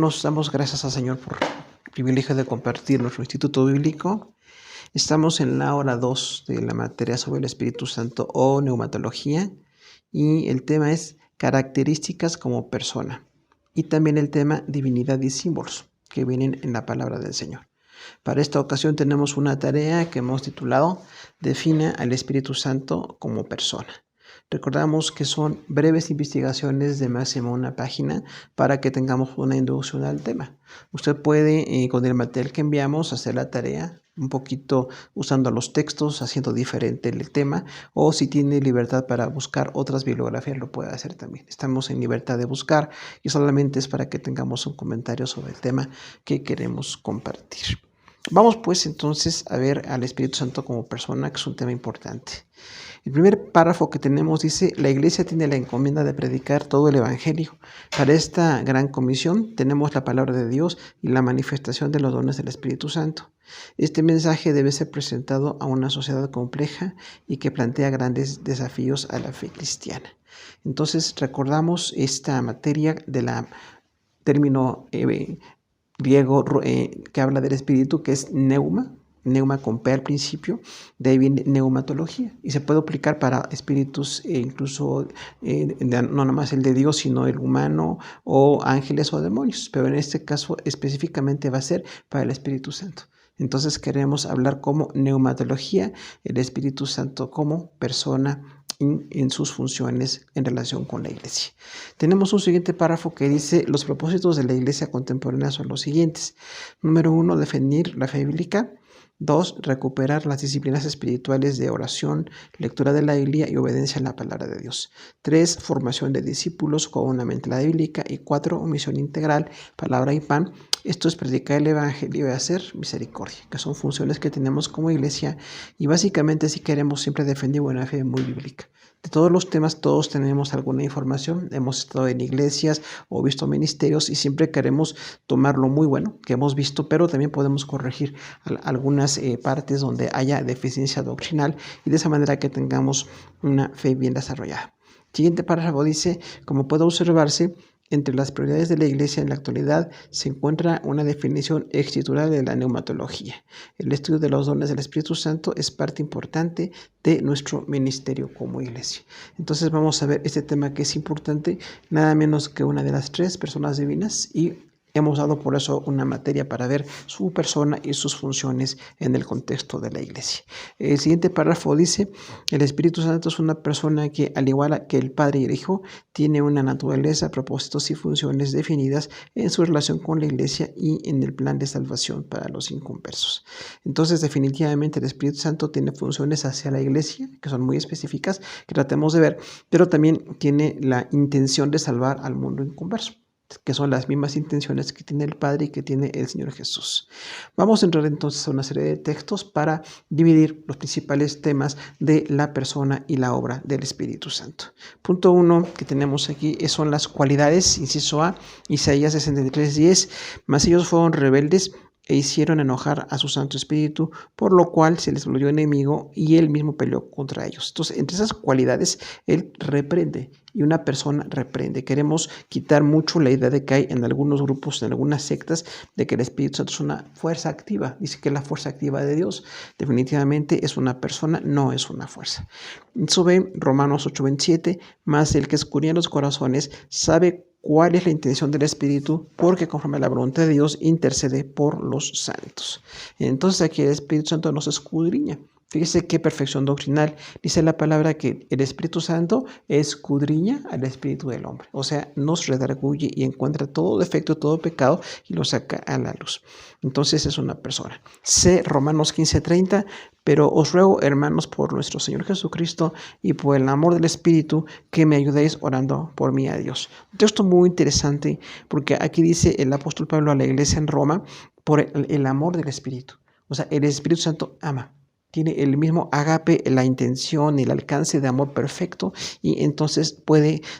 Hermanos, damos gracias al Señor por el privilegio de compartir nuestro Instituto Bíblico. Estamos en la hora 2 de la materia sobre el Espíritu Santo o neumatología y el tema es características como persona y también el tema divinidad y símbolos que vienen en la palabra del Señor. Para esta ocasión tenemos una tarea que hemos titulado Defina al Espíritu Santo como persona. Recordamos que son breves investigaciones de máximo una página para que tengamos una introducción al tema. Usted puede, con el material que enviamos, hacer la tarea un poquito usando los textos, haciendo diferente el tema, o si tiene libertad para buscar otras bibliografías, lo puede hacer también. Estamos en libertad de buscar y solamente es para que tengamos un comentario sobre el tema que queremos compartir. Vamos pues entonces a ver al Espíritu Santo como persona, que es un tema importante. El primer párrafo que tenemos dice: la Iglesia tiene la encomienda de predicar todo el Evangelio. Para esta gran comisión tenemos la palabra de Dios y la manifestación de los dones del Espíritu Santo. Este mensaje debe ser presentado a una sociedad compleja y que plantea grandes desafíos a la fe cristiana. Entonces recordamos esta materia de la término griego que habla del espíritu, que es neuma con P al principio, de ahí viene neumatología, y se puede aplicar para espíritus incluso no nomás el de Dios, sino el humano o ángeles o demonios, pero en este caso específicamente va a ser para el Espíritu Santo. Entonces queremos hablar como neumatología, el Espíritu Santo como persona en sus funciones en relación con la Iglesia. Tenemos un siguiente párrafo que dice: los propósitos de la Iglesia contemporánea son los siguientes. Número 1, defender la fe bíblica. 2, recuperar las disciplinas espirituales de oración, lectura de la Biblia y obediencia a la palabra de Dios. 3, formación de discípulos con una mentalidad bíblica. Y 4, misión integral, palabra y pan. Esto es predicar el Evangelio y hacer misericordia, que son funciones que tenemos como iglesia, y básicamente si queremos siempre defender una fe muy bíblica. De todos los temas, todos tenemos alguna información, hemos estado en iglesias o visto ministerios y siempre queremos tomar lo muy bueno que hemos visto, pero también podemos corregir algunas partes donde haya deficiencia doctrinal y de esa manera que tengamos una fe bien desarrollada. Siguiente párrafo dice: como puede observarse, entre las prioridades de la Iglesia en la actualidad se encuentra una definición escritural de la neumatología. El estudio de los dones del Espíritu Santo es parte importante de nuestro ministerio como Iglesia. Entonces vamos a ver este tema que es importante, nada menos que una de las 3 personas divinas, y hemos dado por eso una materia para ver su persona y sus funciones en el contexto de la Iglesia. El siguiente párrafo dice: el Espíritu Santo es una persona que, al igual que el Padre y el Hijo, tiene una naturaleza, propósitos y funciones definidas en su relación con la Iglesia y en el plan de salvación para los inconversos. Entonces, definitivamente el Espíritu Santo tiene funciones hacia la Iglesia que son muy específicas, que tratemos de ver, pero también tiene la intención de salvar al mundo inconverso, que son las mismas intenciones que tiene el Padre y que tiene el Señor Jesús. Vamos a entrar entonces a una serie de textos para dividir los principales temas de la persona y la obra del Espíritu Santo. Punto 1 que tenemos aquí son las cualidades, inciso A, Isaías 63:10, mas ellos fueron rebeldes e hicieron enojar a su Santo Espíritu, por lo cual se les volvió enemigo y él mismo peleó contra ellos. Entonces, entre esas cualidades, él reprende, y una persona reprende. Queremos quitar mucho la idea de que hay en algunos grupos, en algunas sectas, de que el Espíritu Santo es una fuerza activa. Dice que es la fuerza activa de Dios. Definitivamente es una persona, no es una fuerza. Eso ve Romanos 8:27, mas el que escudriña los corazones sabe cuál es la intención del Espíritu, porque conforme a la voluntad de Dios intercede por los santos. Entonces aquí el Espíritu Santo nos escudriña. Fíjese qué perfección doctrinal. Dice la palabra que el Espíritu Santo escudriña al espíritu del hombre. O sea, nos redarguye y encuentra todo defecto, todo pecado y lo saca a la luz. Entonces es una persona. C. Romanos 15:30. Pero os ruego, hermanos, por nuestro Señor Jesucristo y por el amor del Espíritu, que me ayudéis orando por mí a Dios. Un texto muy interesante, porque aquí dice el apóstol Pablo a la iglesia en Roma, por el amor del Espíritu. O sea, el Espíritu Santo ama. Tiene el mismo ágape, la intención y el alcance de amor perfecto, y entonces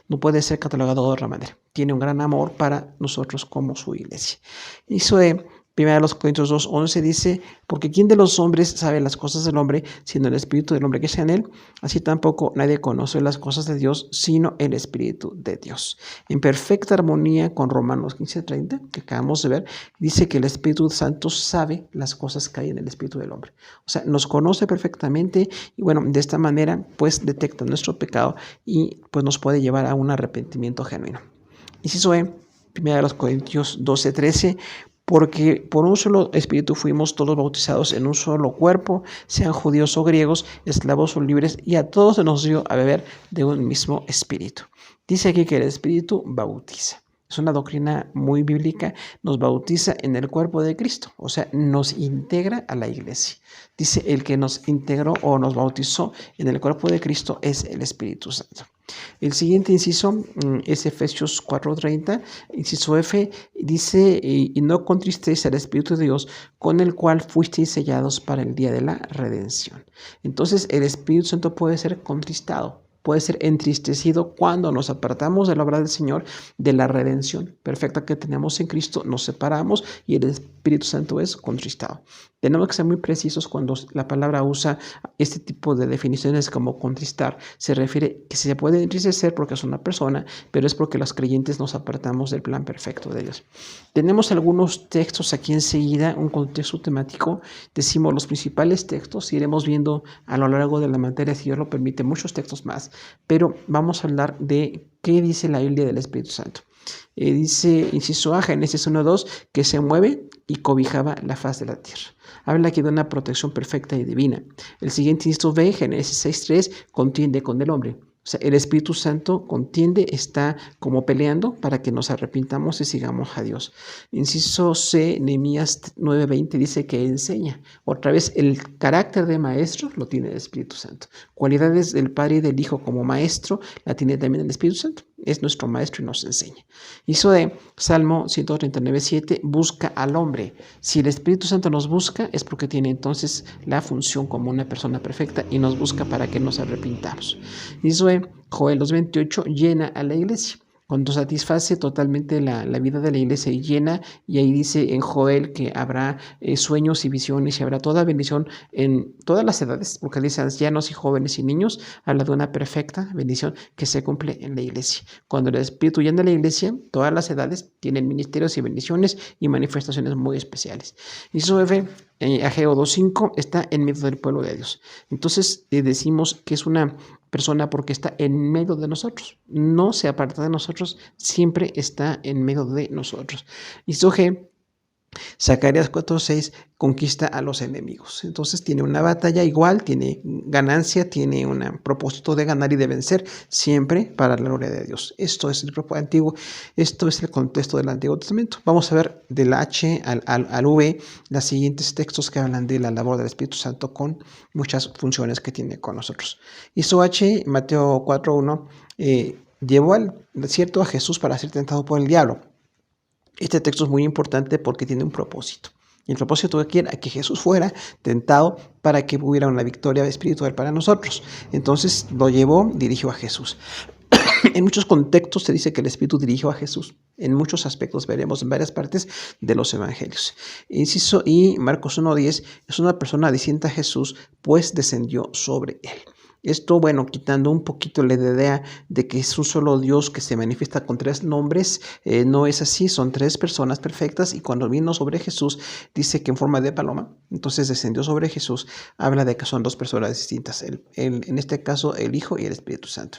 no puede ser catalogado de otra manera. Tiene un gran amor para nosotros como su iglesia. Eso es 1 Corintios 2:11 dice, porque ¿quién de los hombres sabe las cosas del hombre, sino el espíritu del hombre que está en él? Así tampoco nadie conoce las cosas de Dios, sino el espíritu de Dios. En perfecta armonía con Romanos 15:30, que acabamos de ver, dice que el Espíritu Santo sabe las cosas que hay en el espíritu del hombre. O sea, nos conoce perfectamente y bueno, de esta manera pues detecta nuestro pecado y pues nos puede llevar a un arrepentimiento genuino. Inciso E, 1 Corintios 12:13, porque por un solo espíritu fuimos todos bautizados en un solo cuerpo, sean judíos o griegos, esclavos o libres, y a todos se nos dio a beber de un mismo espíritu. Dice aquí que el espíritu bautiza. Es una doctrina muy bíblica, nos bautiza en el cuerpo de Cristo, o sea, nos integra a la iglesia. Dice, el que nos integró o nos bautizó en el cuerpo de Cristo es el Espíritu Santo. El siguiente inciso es Efesios 4:30, inciso F, dice, y no contristéis al Espíritu de Dios, con el cual fuisteis sellados para el día de la redención. Entonces, el Espíritu Santo puede ser contristado, puede ser entristecido cuando nos apartamos de la obra del Señor, de la redención perfecta que tenemos en Cristo, nos separamos y el Espíritu Santo es contristado. Tenemos que ser muy precisos cuando la palabra usa este tipo de definiciones como contristar. Se refiere que se puede entristecer porque es una persona, pero es porque los creyentes nos apartamos del plan perfecto de Dios. Tenemos algunos textos aquí enseguida, un contexto temático. Decimos los principales textos, iremos viendo a lo largo de la materia, si Dios lo permite, muchos textos más, pero vamos a hablar de qué dice la Biblia del Espíritu Santo. Dice, inciso A, Génesis 1:2, que se mueve y cobijaba la faz de la tierra. Habla aquí de una protección perfecta y divina. El siguiente inciso B, Génesis 6:3, contiende con el hombre. O sea, el Espíritu Santo contiende, está como peleando para que nos arrepintamos y sigamos a Dios. Inciso C, Nehemías 9:20 dice que enseña. Otra vez, el carácter de maestro lo tiene el Espíritu Santo. Cualidades del Padre y del Hijo como maestro la tiene también el Espíritu Santo. Es nuestro maestro y nos enseña. Inciso D, Salmo 139:7, busca al hombre. Si el Espíritu Santo nos busca, es porque tiene entonces la función como una persona perfecta y nos busca para que nos arrepintamos. Inciso E, Joel 2:28, llena a la iglesia. Cuando satisface totalmente la vida de la iglesia y llena, y ahí dice en Joel que habrá sueños y visiones y habrá toda bendición en todas las edades, porque dice ancianos y jóvenes y niños, habla de una perfecta bendición que se cumple en la iglesia. Cuando el Espíritu llena la iglesia, todas las edades tienen ministerios y bendiciones y manifestaciones muy especiales. Y su F, Ageo 2:5, está en medio del pueblo de Dios. Entonces decimos que es una persona porque está en medio de nosotros, no se aparta de nosotros, siempre está en medio de nosotros. Y G, Zacarías 4:6, conquista a los enemigos. Entonces tiene una batalla igual, tiene ganancia, tiene un propósito de ganar y de vencer, siempre para la gloria de Dios. Esto es el propósito antiguo, esto es el contexto del Antiguo Testamento. Vamos a ver del H al V los siguientes textos que hablan de la labor del Espíritu Santo con muchas funciones que tiene con nosotros. Hizo H, Mateo 4:1, llevó al desierto a Jesús para ser tentado por el diablo. Este texto es muy importante porque tiene un propósito. Y el propósito era que Jesús fuera tentado para que hubiera una victoria espiritual para nosotros. Entonces lo llevó, dirigió a Jesús. En muchos contextos se dice que el Espíritu dirigió a Jesús. En muchos aspectos veremos en varias partes de los evangelios. Inciso I, Marcos 1:10, es una persona distinta a Jesús, pues descendió sobre él. Esto, bueno, quitando un poquito la idea de que es un solo Dios que se manifiesta con tres nombres, no es así, son tres personas perfectas y cuando vino sobre Jesús dice que en forma de paloma, entonces descendió sobre Jesús, habla de que son dos personas distintas, en este caso el Hijo y el Espíritu Santo.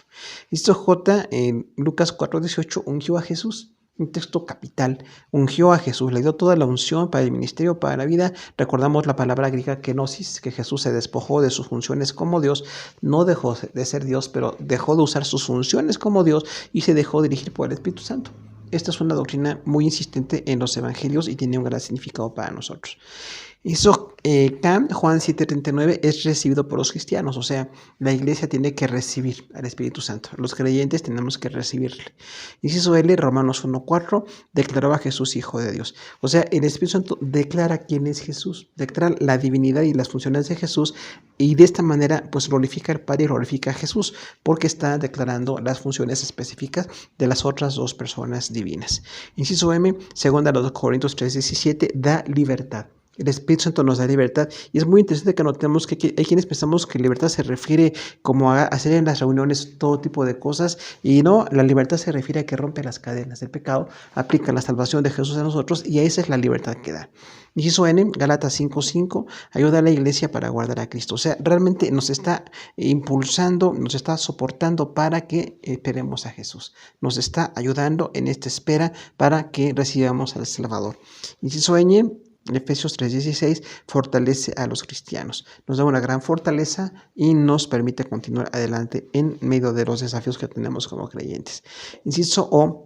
Listo, J, en Lucas 4:18, ungió a Jesús. Un texto capital, ungió a Jesús, le dio toda la unción para el ministerio, para la vida. Recordamos la palabra griega kenosis, que Jesús se despojó de sus funciones como Dios, no dejó de ser Dios, pero dejó de usar sus funciones como Dios y se dejó dirigir por el Espíritu Santo. Esta es una doctrina muy insistente en los evangelios y tiene un gran significado para nosotros. Inciso K, Juan 7:39, es recibido por los cristianos, o sea, la iglesia tiene que recibir al Espíritu Santo. Los creyentes tenemos que recibirle. Inciso L, Romanos 1:4, declaró a Jesús Hijo de Dios. O sea, el Espíritu Santo declara quién es Jesús, declara la divinidad y las funciones de Jesús, y de esta manera pues glorifica al Padre y glorifica a Jesús, porque está declarando las funciones específicas de las otras dos personas divinas. Inciso M, segunda a los Corintios 3:17, da libertad. El Espíritu Santo nos da libertad, y es muy interesante que notemos que hay quienes pensamos que libertad se refiere como a hacer en las reuniones todo tipo de cosas, y no, la libertad se refiere a que rompe las cadenas del pecado, aplica la salvación de Jesús a nosotros, y esa es la libertad que da. Inciso N, Gálatas 5:5, ayuda a la iglesia para guardar a Cristo. O sea, realmente nos está impulsando, nos está soportando para que esperemos a Jesús. Nos está ayudando en esta espera para que recibamos al Salvador. Inciso N, Efesios 3:16, fortalece a los cristianos. Nos da una gran fortaleza y nos permite continuar adelante en medio de los desafíos que tenemos como creyentes. Inciso O,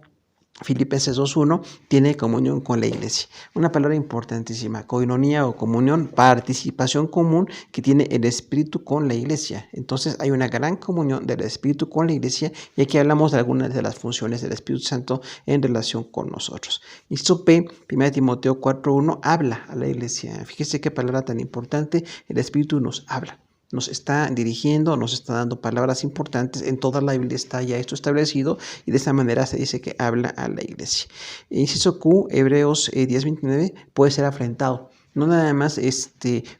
Filipenses 2:1, tiene comunión con la iglesia. Una palabra importantísima, koinonía o comunión, participación común que tiene el Espíritu con la iglesia. Entonces hay una gran comunión del Espíritu con la iglesia, y aquí hablamos de algunas de las funciones del Espíritu Santo en relación con nosotros. Inciso P, 1 Timoteo 4:1, habla a la iglesia. Fíjese qué palabra tan importante, el Espíritu nos habla. Nos está dirigiendo, nos está dando palabras importantes. En toda la Biblia está ya esto establecido, y de esta manera se dice que habla a la iglesia. Inciso Q, Hebreos 10:29, puede ser afrentado. No nada más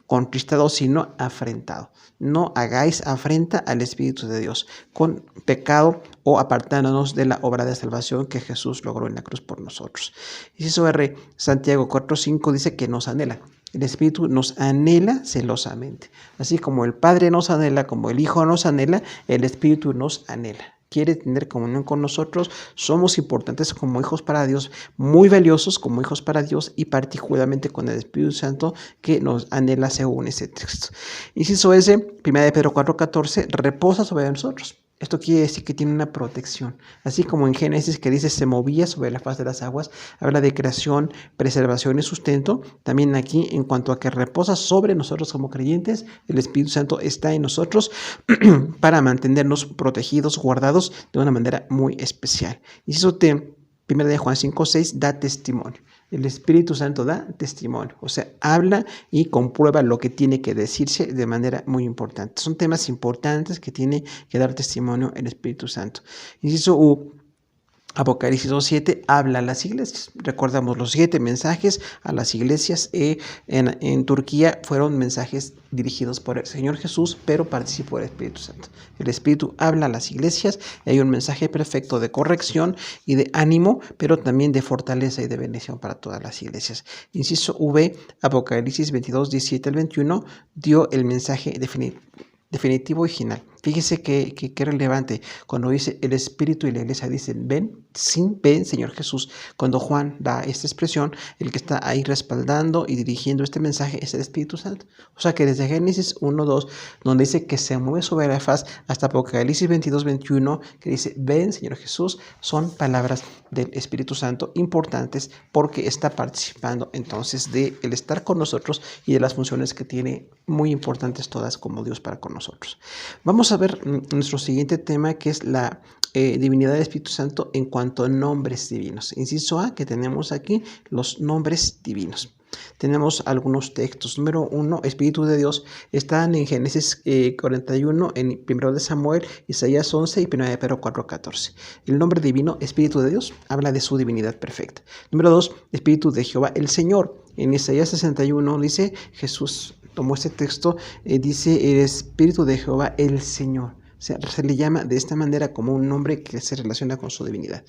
contristado, sino afrentado. No hagáis afrenta al Espíritu de Dios con pecado o apartándonos de la obra de salvación que Jesús logró en la cruz por nosotros. Inciso R, Santiago 4:5 dice que nos anhela. El Espíritu nos anhela celosamente. Así como el Padre nos anhela, como el Hijo nos anhela, el Espíritu nos anhela. Quiere tener comunión con nosotros. Somos importantes como hijos para Dios, muy valiosos como hijos para Dios, y particularmente con el Espíritu Santo que nos anhela según ese texto. Inciso S, 1 Pedro 4:14, reposa sobre nosotros. Esto quiere decir que tiene una protección. Así como en Génesis, que dice se movía sobre la faz de las aguas, habla de creación, preservación y sustento. También aquí, en cuanto a que reposa sobre nosotros como creyentes, el Espíritu Santo está en nosotros para mantenernos protegidos, guardados de una manera muy especial. Y eso 1 de Juan 5:6, da testimonio. El Espíritu Santo da testimonio, o sea, habla y comprueba lo que tiene que decirse de manera muy importante. Son temas importantes que tiene que dar testimonio el Espíritu Santo. Inciso U, Apocalipsis 2:7, habla a las iglesias. Recordamos los 7 mensajes a las iglesias. En Turquía fueron mensajes dirigidos por el Señor Jesús, pero participó el Espíritu Santo. El Espíritu habla a las iglesias, y hay un mensaje perfecto de corrección y de ánimo, pero también de fortaleza y de bendición para todas las iglesias. Inciso V, Apocalipsis 22:17-21, dio el mensaje definitivo y final. Fíjese que relevante cuando dice el Espíritu y la iglesia dicen ven, ven Señor Jesús. Cuando Juan da esta expresión, el que está ahí respaldando y dirigiendo este mensaje es el Espíritu Santo. O sea que desde Génesis 1:2, donde dice que se mueve sobre la faz, hasta Apocalipsis 22:21, que dice ven Señor Jesús, son palabras del Espíritu Santo importantes, porque está participando entonces de el estar con nosotros y de las funciones que tiene muy importantes todas como Dios para con nosotros. Vamos a ver nuestro siguiente tema, que es la divinidad del Espíritu Santo en cuanto a nombres divinos. Inciso A, que tenemos aquí los nombres divinos. Tenemos algunos textos. Número 1, Espíritu de Dios, están en Génesis 41, en 1 de Samuel, Isaías 11 y 1 de Pedro 4:14. El nombre divino, Espíritu de Dios, habla de su divinidad perfecta. Número 2, Espíritu de Jehová, el Señor. En Isaías 61 dice, Jesús tomó este texto, dice el Espíritu de Jehová, el Señor. O sea, se le llama de esta manera como un nombre que se relaciona con su divinidad.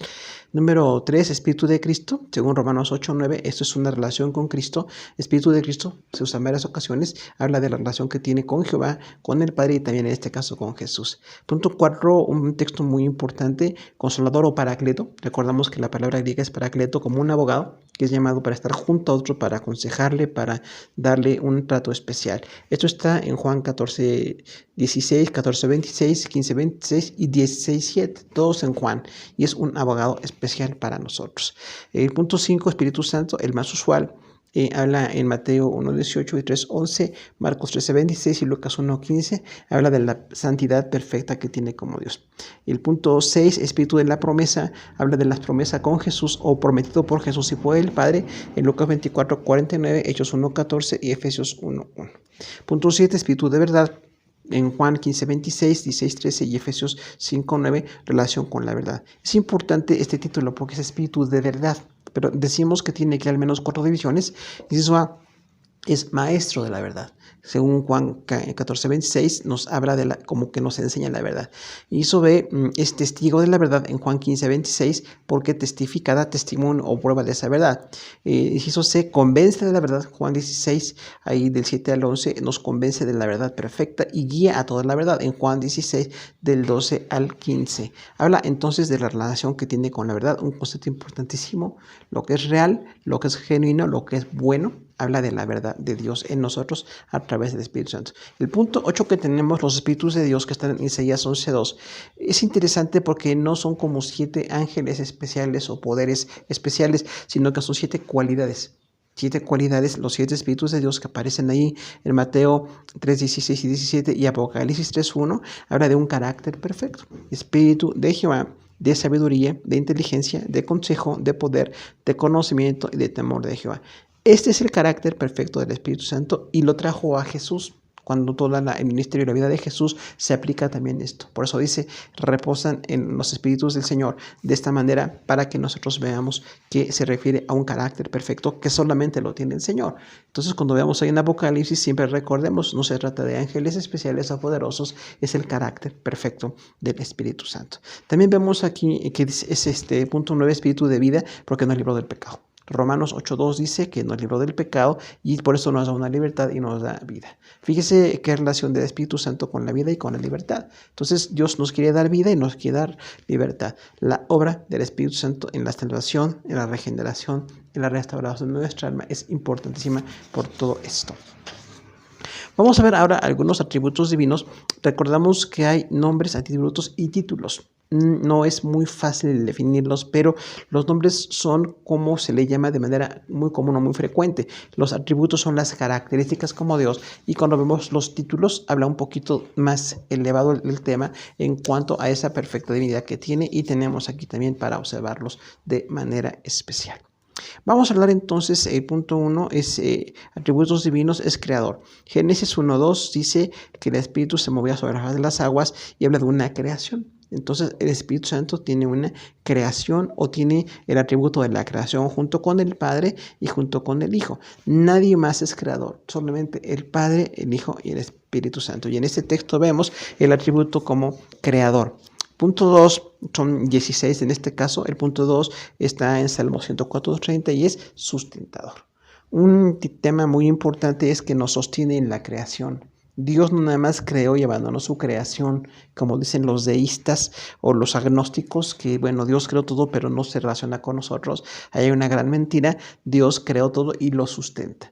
Número 3, Espíritu de Cristo, según Romanos 8:9, esto es una relación con Cristo. Espíritu de Cristo se usa en varias ocasiones, habla de la relación que tiene con Jehová, con el Padre y también en este caso con Jesús. Punto 4, un texto muy importante, Consolador o Paracleto. Recordamos que la palabra griega es Paracleto, como un abogado que es llamado para estar junto a otro, para aconsejarle, para darle un trato especial. Esto está en Juan 14:16, 14:26, 15:26 y 16:7, todos en Juan, y es un abogado especial para nosotros. El punto 5, Espíritu Santo, el más usual, habla en Mateo 1:18 y 3:11, Marcos 13:26 y Lucas 1:15, habla de la santidad perfecta que tiene como Dios. El punto 6, espíritu de la promesa, habla de la promesa con Jesús o prometido por Jesús y por el Padre, en Lucas 24:49, Hechos 1:14 y Efesios 1:1. Punto 7, espíritu de verdad, en Juan 15:26, 16:13 y Efesios 5:9, relación con la verdad. Es importante este título porque es espíritu de verdad, pero decimos que tiene que al menos 4 divisiones. Inciso A es maestro de la verdad. Según Juan 14:26 nos habla de como que nos enseña la verdad. Inciso B es testigo de la verdad en Juan 15:26 porque testifica, da testimonio o prueba de esa verdad. Inciso C, convence de la verdad. Juan 16, ahí del 7 al 11, nos convence de la verdad perfecta y guía a toda la verdad. En Juan 16, del 12 al 15. Habla entonces de la relación que tiene con la verdad, un concepto importantísimo, lo que es real, lo que es genuino, lo que es bueno. Habla de la verdad de Dios en nosotros a través del Espíritu Santo. El punto 8 que tenemos, los Espíritus de Dios, que están en Isaías 11:2, es interesante porque no son como 7 ángeles especiales o poderes especiales, sino que son 7 cualidades. 7 cualidades, los 7 Espíritus de Dios que aparecen ahí en Mateo 3:16 y 17 y Apocalipsis 3:1, habla de un carácter perfecto. Espíritu de Jehová, de sabiduría, de inteligencia, de consejo, de poder, de conocimiento y de temor de Jehová. Este es el carácter perfecto del Espíritu Santo y lo trajo a Jesús. Cuando todo el ministerio y la vida de Jesús se aplica también esto. Por eso dice, reposan en los Espíritus del Señor de esta manera para que nosotros veamos que se refiere a un carácter perfecto que solamente lo tiene el Señor. Entonces cuando veamos ahí en Apocalipsis siempre recordemos, no se trata de ángeles especiales o poderosos, es el carácter perfecto del Espíritu Santo. También vemos aquí que es este punto 9, espíritu de vida, porque nos libró del pecado. Romanos 8:2 dice que nos libró del pecado y por eso nos da una libertad y nos da vida. Fíjese qué relación del Espíritu Santo con la vida y con la libertad. Entonces Dios nos quiere dar vida y nos quiere dar libertad. La obra del Espíritu Santo en la salvación, en la regeneración, en la restauración de nuestra alma es importantísima por todo esto. Vamos a ver ahora algunos atributos divinos. Recordamos que hay nombres, atributos y títulos. No es muy fácil definirlos, pero los nombres son como se le llama de manera muy común o muy frecuente. Los atributos son las características como Dios y cuando vemos los títulos habla un poquito más elevado el tema en cuanto a esa perfecta divinidad que tiene y tenemos aquí también para observarlos de manera especial. Vamos a hablar entonces, el punto 1 es atributos divinos, es creador. Génesis 1:2 dice que el Espíritu se movía sobre la faz de las aguas y habla de una creación. Entonces el Espíritu Santo tiene una creación o tiene el atributo de la creación junto con el Padre y junto con el Hijo. Nadie más es creador, solamente el Padre, el Hijo y el Espíritu Santo. Y en este texto vemos el atributo como creador. Punto 2, son 16 en este caso. El punto 2 está en Salmo 104:30 y es sustentador. Un tema muy importante es que nos sostiene en la creación. Dios no nada más creó y abandonó su creación, como dicen los deístas o los agnósticos, que bueno, Dios creó todo pero no se relaciona con nosotros. Hay una gran mentira, Dios creó todo y lo sustenta.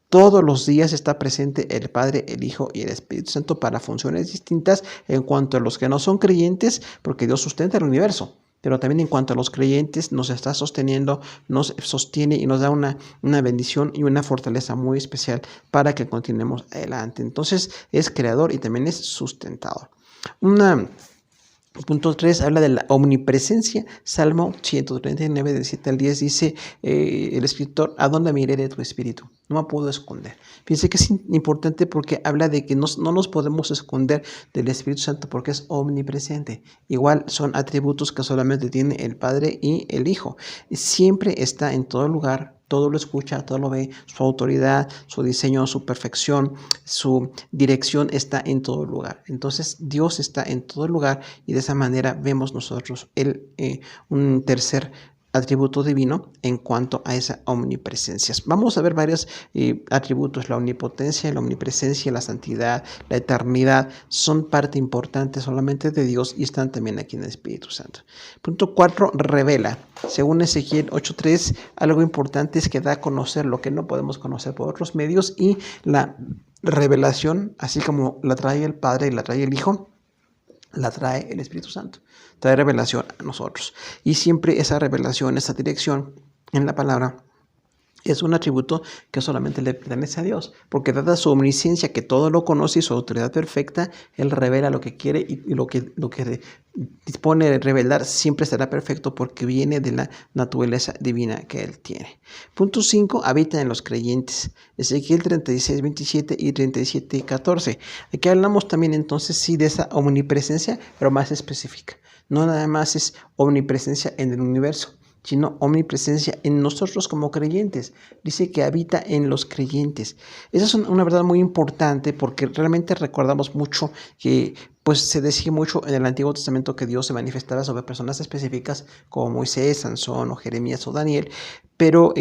Todos los días está presente el Padre, el Hijo y el Espíritu Santo para funciones distintas en cuanto a los que no son creyentes, porque Dios sustenta el universo. Pero también en cuanto a los creyentes nos está sosteniendo, nos sostiene y nos da una bendición y una fortaleza muy especial para que continuemos adelante. Entonces es creador y también es sustentador. Punto 3 habla de la omnipresencia. Salmo 139, del 7 al 10 dice el escritor, ¿a dónde me iré de tu espíritu? No me puedo esconder. Fíjense que es importante porque habla de que no nos podemos esconder del Espíritu Santo porque es omnipresente. Igual son atributos que solamente tiene el Padre y el Hijo. Siempre está en todo lugar. Todo lo escucha, todo lo ve, su autoridad, su diseño, su perfección, su dirección está en todo lugar. Entonces Dios está en todo lugar y de esa manera vemos nosotros un tercer atributo divino en cuanto a esa omnipresencia. Vamos a ver varios atributos, la omnipotencia, la omnipresencia, la santidad, la eternidad, son parte importante solamente de Dios y están también aquí en el Espíritu Santo. Punto 4, revela. Según Ezequiel 8:3, algo importante es que da a conocer lo que no podemos conocer por otros medios y la revelación, así como la trae el Padre y la trae el Hijo, la trae el Espíritu Santo. Trae revelación a nosotros. Y siempre esa revelación, esa dirección en la palabra Es un atributo que solamente le pertenece a Dios, porque dada su omnisciencia, que todo lo conoce, y su autoridad perfecta, Él revela lo que quiere y lo que dispone de revelar siempre será perfecto porque viene de la naturaleza divina que Él tiene. Punto 5. Habita en los creyentes. Ezequiel 36, 27 y 37, 14. Aquí hablamos también entonces sí de esa omnipresencia, pero más específica. No nada más es omnipresencia en el universo, sino omnipresencia en nosotros como creyentes. Dice que habita en los creyentes. Esa es una verdad muy importante porque realmente recordamos mucho que pues se decía mucho en el Antiguo Testamento que Dios se manifestaba sobre personas específicas como Moisés, Sansón o Jeremías o Daniel, pero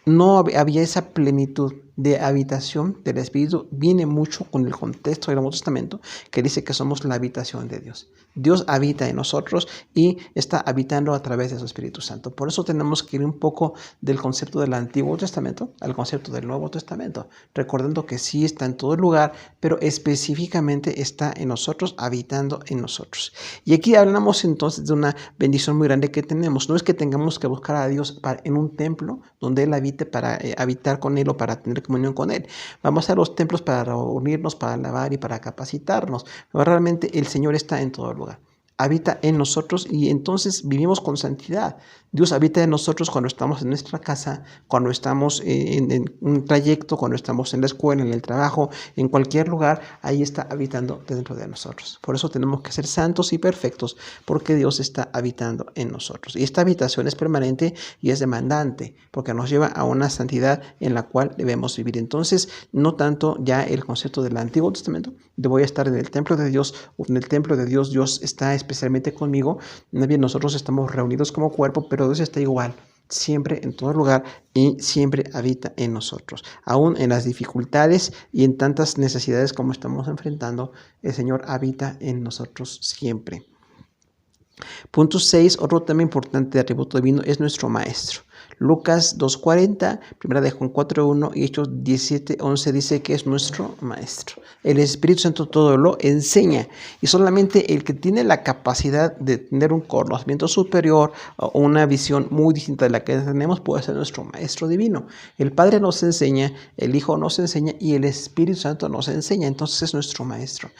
no había esa plenitud de habitación del Espíritu. Viene mucho con el contexto del Nuevo Testamento que dice que somos la habitación de Dios. Dios habita en nosotros y está habitando a través de su Espíritu Santo. Por eso tenemos que ir un poco del concepto del Antiguo Testamento al concepto del Nuevo Testamento, recordando que sí está en todo lugar, pero específicamente está en nosotros, habitando en nosotros. Y aquí hablamos entonces de una bendición muy grande que tenemos. No es que tengamos que buscar a Dios en un templo donde Él habite para habitar con Él o para tener comunión con Él. Vamos a los templos para reunirnos, para alabar y para capacitarnos. Pero realmente el Señor está en todo lugar. Habita en nosotros y entonces vivimos con santidad. Dios habita en nosotros cuando estamos en nuestra casa, cuando estamos en un trayecto, cuando estamos en la escuela, en el trabajo, en cualquier lugar, ahí está habitando dentro de nosotros. Por eso tenemos que ser santos y perfectos, porque Dios está habitando en nosotros. Y esta habitación es permanente y es demandante, porque nos lleva a una santidad en la cual debemos vivir. Entonces, no tanto ya el concepto del Antiguo Testamento, de voy a estar en el templo de Dios, o en el templo de Dios, Dios está especialmente conmigo. Bien, nosotros estamos reunidos como cuerpo, pero Dios está igual, siempre en todo lugar y siempre habita en nosotros. Aún en las dificultades y en tantas necesidades como estamos enfrentando, el Señor habita en nosotros siempre. Punto 6, otro tema importante de atributo divino es nuestro Maestro. Lucas 2:40, 1 de Juan 4:1 y Hechos 17:11 dice que es nuestro Maestro. El Espíritu Santo todo lo enseña y solamente el que tiene la capacidad de tener un conocimiento superior o una visión muy distinta de la que tenemos puede ser nuestro Maestro divino. El Padre nos enseña, el Hijo nos enseña y el Espíritu Santo nos enseña, entonces es nuestro Maestro.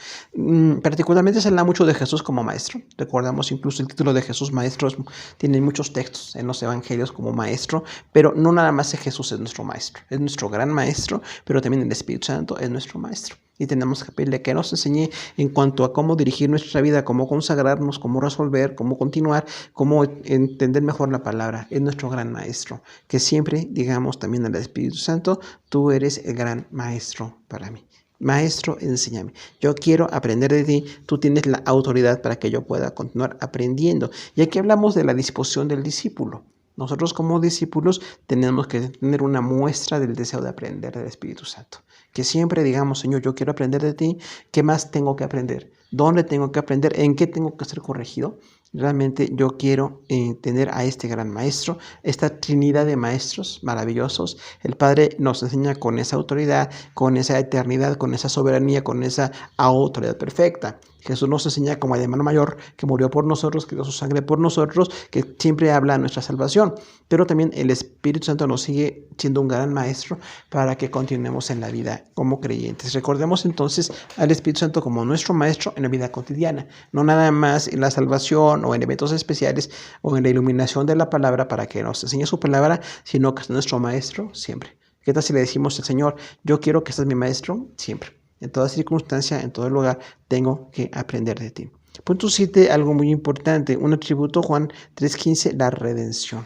Particularmente se habla mucho de Jesús como Maestro. Recordamos incluso el título de Jesús Maestro, tiene muchos textos en los evangelios como Maestro. Pero no nada más Jesús es nuestro Maestro, es nuestro gran Maestro, pero también el Espíritu Santo es nuestro Maestro. Y tenemos que pedirle que nos enseñe en cuanto a cómo dirigir nuestra vida, cómo consagrarnos, cómo resolver, cómo continuar, cómo entender mejor la palabra. Es nuestro gran Maestro. Que siempre digamos también al Espíritu Santo, tú eres el gran Maestro para mí. Maestro, enséñame. Yo quiero aprender de ti. Tú tienes la autoridad para que yo pueda continuar aprendiendo. Y aquí hablamos de la disposición del discípulo. Nosotros como discípulos tenemos que tener una muestra del deseo de aprender del Espíritu Santo. Que siempre digamos, Señor, yo quiero aprender de ti. ¿Qué más tengo que aprender? ¿Dónde tengo que aprender? ¿En qué tengo que ser corregido? Realmente yo quiero tener a este gran maestro, esta trinidad de maestros maravillosos. El Padre nos enseña con esa autoridad, con esa eternidad, con esa soberanía, con esa autoridad perfecta. Jesús nos enseña como el hermano mayor que murió por nosotros, que dio su sangre por nosotros, que siempre habla de nuestra salvación. Pero también el Espíritu Santo nos sigue siendo un gran maestro para que continuemos en la vida como creyentes. Recordemos entonces al Espíritu Santo como nuestro maestro en la vida cotidiana, no nada más en la salvación o en eventos especiales o en la iluminación de la palabra para que nos enseñe su palabra, sino que es nuestro maestro siempre. ¿Qué tal si le decimos al Señor, yo quiero que seas mi maestro siempre? En toda circunstancia, en todo lugar, tengo que aprender de ti. Punto 7, algo muy importante, un atributo, Juan 3:15, la redención.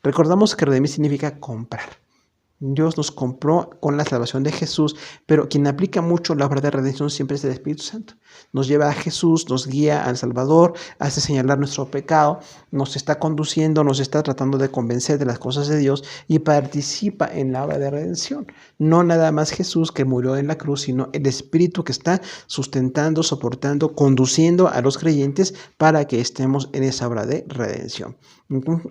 Recordamos que redimir significa comprar. Dios nos compró con la salvación de Jesús, pero quien aplica mucho la obra de redención siempre es el Espíritu Santo. Nos lleva a Jesús, nos guía al Salvador, hace señalar nuestro pecado, nos está conduciendo, nos está tratando de convencer de las cosas de Dios y participa en la obra de redención. No nada más Jesús que murió en la cruz, sino el Espíritu que está sustentando, soportando, conduciendo a los creyentes para que estemos en esa obra de redención.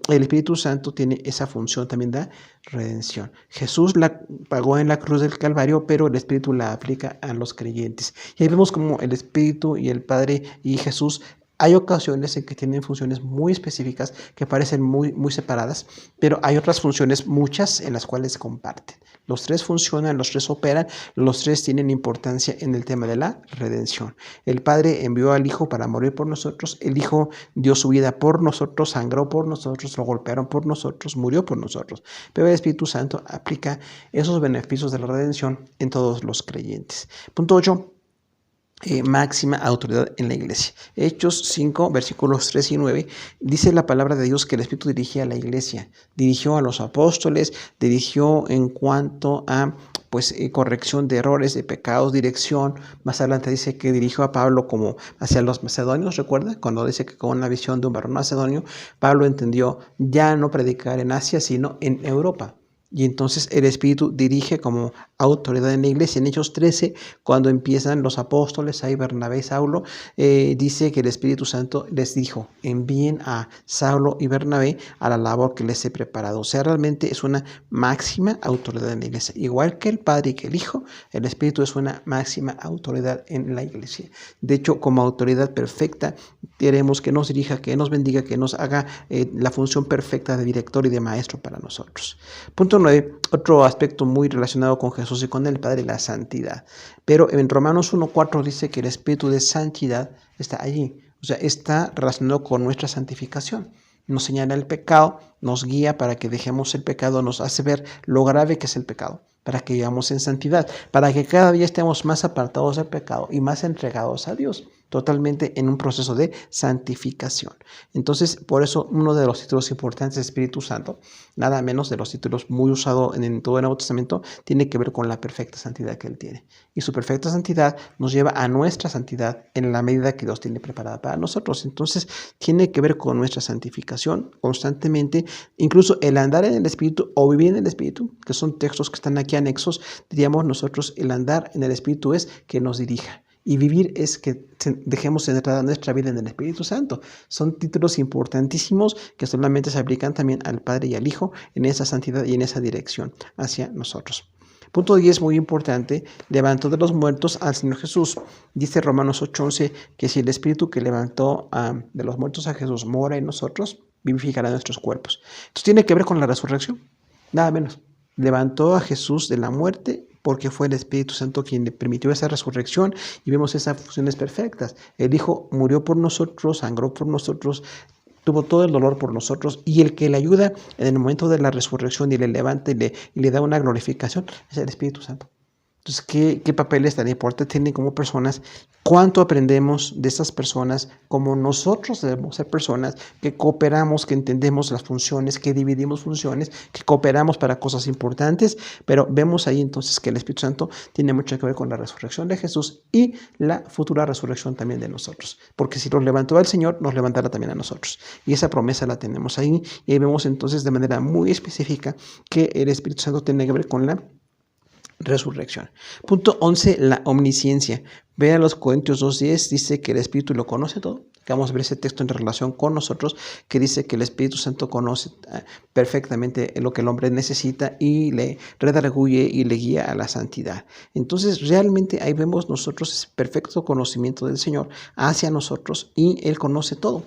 El Espíritu Santo tiene esa función también de redención. Jesús la pagó en la cruz del Calvario, pero el Espíritu la aplica a los creyentes. Y ahí vemos como el Espíritu y el Padre y Jesús Hay ocasiones en que tienen funciones muy específicas que parecen muy separadas, pero hay otras funciones, muchas, en las cuales se comparten. Los tres funcionan, los tres operan, los tres tienen importancia en el tema de la redención. El Padre envió al Hijo para morir por nosotros, el Hijo dio su vida por nosotros, sangró por nosotros, lo golpearon por nosotros, murió por nosotros. Pero el Espíritu Santo aplica esos beneficios de la redención en todos los creyentes. Punto 8. Máxima autoridad en la iglesia. Hechos 5, versículos 3 y 9, dice la palabra de Dios que el Espíritu dirige a la iglesia, dirigió a los apóstoles, dirigió en cuanto a corrección de errores, de pecados, dirección. Más adelante dice que dirigió a Pablo como hacia los macedonios, ¿recuerda? Cuando dice que con una visión de un varón macedonio, Pablo entendió ya no predicar en Asia, sino en Europa. Y entonces el Espíritu dirige como autoridad en la iglesia. En Hechos 13, cuando empiezan los apóstoles, ahí Bernabé y Saulo, dice que el Espíritu Santo les dijo, envíen a Saulo y Bernabé a la labor que les he preparado. O sea, realmente es una máxima autoridad en la iglesia. Igual que el Padre y que el Hijo, el Espíritu es una máxima autoridad en la iglesia. De hecho, como autoridad perfecta, queremos que nos dirija, que nos bendiga, que nos haga la función perfecta de director y de maestro para nosotros. Punto 9, otro aspecto muy relacionado con Jesús y con el Padre, la santidad. Pero en Romanos 1:4 dice que el Espíritu de santidad está allí. O sea, está relacionado con nuestra santificación. Nos señala el pecado, nos guía para que dejemos el pecado, nos hace ver lo grave que es el pecado, para que vivamos en santidad, para que cada día estemos más apartados del pecado y más entregados a Dios, totalmente en un proceso de santificación. Entonces, por eso uno de los títulos importantes de Espíritu Santo, nada menos de los títulos muy usados en todo el Nuevo Testamento, tiene que ver con la perfecta santidad que Él tiene. Y su perfecta santidad nos lleva a nuestra santidad en la medida que Dios tiene preparada para nosotros. Entonces, tiene que ver con nuestra santificación constantemente, incluso el andar en el Espíritu o vivir en el Espíritu, que son textos que están aquí anexos. Diríamos nosotros, el andar en el Espíritu es que nos dirija. Y vivir es que dejemos centrada nuestra vida en el Espíritu Santo. Son títulos importantísimos que solamente se aplican también al Padre y al Hijo en esa santidad y en esa dirección hacia nosotros. Punto 10, muy importante, levantó de los muertos al Señor Jesús. Dice Romanos 8:11 que si el Espíritu que levantó de los muertos a Jesús mora en nosotros, vivificará nuestros cuerpos. Esto tiene que ver con la resurrección, nada menos. Levantó a Jesús de la muerte porque fue el Espíritu Santo quien le permitió esa resurrección y vemos esas funciones perfectas. El Hijo murió por nosotros, sangró por nosotros, tuvo todo el dolor por nosotros, y el que le ayuda en el momento de la resurrección y le levanta y le da una glorificación es el Espíritu Santo. Entonces, ¿qué papeles tan importantes tienen como personas? ¿Cuánto aprendemos de estas personas? Como nosotros debemos ser personas que cooperamos, que entendemos las funciones, que dividimos funciones, que cooperamos para cosas importantes, pero vemos ahí entonces que el Espíritu Santo tiene mucho que ver con la resurrección de Jesús y la futura resurrección también de nosotros. Porque si nos levantó al Señor, nos levantará también a nosotros. Y esa promesa la tenemos ahí, y ahí vemos entonces de manera muy específica que el Espíritu Santo tiene que ver con la resurrección. Punto 11, la omnisciencia. Vean los Corintios 2:10, dice que el Espíritu lo conoce todo. Vamos a ver ese texto en relación con nosotros, que dice que el Espíritu Santo conoce perfectamente lo que el hombre necesita y le redarguye y le guía a la santidad. Entonces, realmente ahí vemos nosotros ese perfecto conocimiento del Señor hacia nosotros, y Él conoce todo.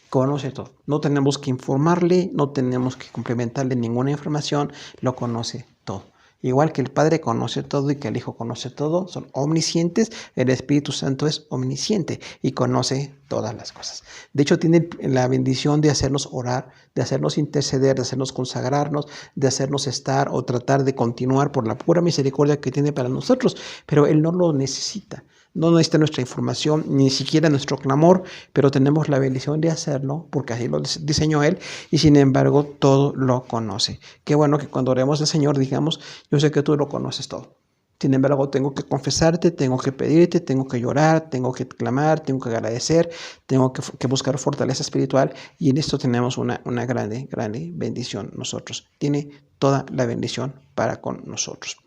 Conoce todo. No tenemos que informarle, no tenemos que complementarle ninguna información, lo conoce todo. Igual que el Padre conoce todo y que el Hijo conoce todo, son omniscientes, el Espíritu Santo es omnisciente y conoce todas las cosas. De hecho, tiene la bendición de hacernos orar, de hacernos interceder, de hacernos consagrarnos, de hacernos estar o tratar de continuar por la pura misericordia que tiene para nosotros, pero Él no lo necesita. No necesita nuestra información, ni siquiera nuestro clamor, pero tenemos la bendición de hacerlo porque así lo diseñó Él, y sin embargo todo lo conoce. Qué bueno que cuando oremos al Señor digamos, yo sé que tú lo conoces todo. Sin embargo, tengo que confesarte, tengo que pedirte, tengo que llorar, tengo que clamar, tengo que agradecer, tengo que buscar fortaleza espiritual, y en esto tenemos una grande bendición nosotros. Tiene toda la bendición para con nosotros.